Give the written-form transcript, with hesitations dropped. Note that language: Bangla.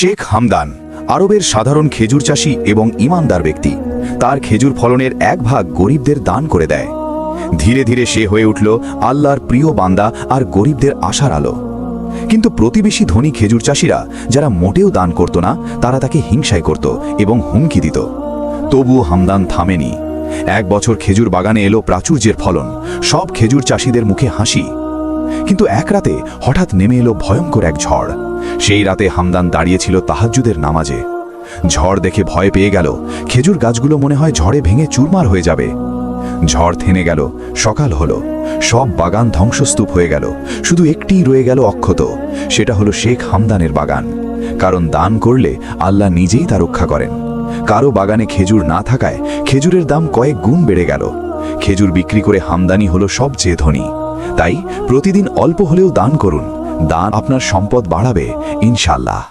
শেখ হামদান আরবের সাধারণ খেজুর চাষী এবং ইমানদার ব্যক্তি। তার খেজুর ফলনের এক ভাগ গরিবদের দান করে দেয়। ধীরে ধীরে সে হয়ে উঠল আল্লাহর প্রিয় বান্দা আর গরিবদের আশার আলো। কিন্তু প্রতিবেশী ধনী খেজুর চাষীরা, যারা মোটেও দান করত না, তারা তাকে হিংসায় করত এবং হুমকি দিত। তবুও হামদান থামেনি। এক বছর খেজুর বাগানে এলো প্রাচুর্যের ফলন, সব খেজুর চাষীদের মুখে হাসি। কিন্তু এক রাতে হঠাৎ নেমে এলো ভয়ঙ্কর এক ঝড়। সেই রাতে হামদান দাঁড়িয়েছিল তাহাজ্জুদের নামাজে। ঝড় দেখে ভয় পেয়ে গেল। খেজুর গাছগুলো মনে হয় ঝড়ে ভেঙে চুরমার হয়ে যাবে। ঝড় থেমে গেল, সকাল হলো। সব বাগান ধ্বংসস্তূপ হয়ে গেল। শুধু একটিই রয়ে গেল অক্ষত, সেটা হলো শেখ হামদানের বাগান। কারণ দান করলে আল্লাহ নিজেই তা রক্ষা করেন। কারো বাগানে খেজুর না থাকায় খেজুরের দাম কয়েক গুণ বেড়ে গেল। খেজুর বিক্রি করে হামদানি হলো সবচেয়ে ধনী। তাই প্রতিদিন অল্প হলেও দান করুন। দান আপনার সম্পদ বাড়াবে, ইনশাআল্লাহ।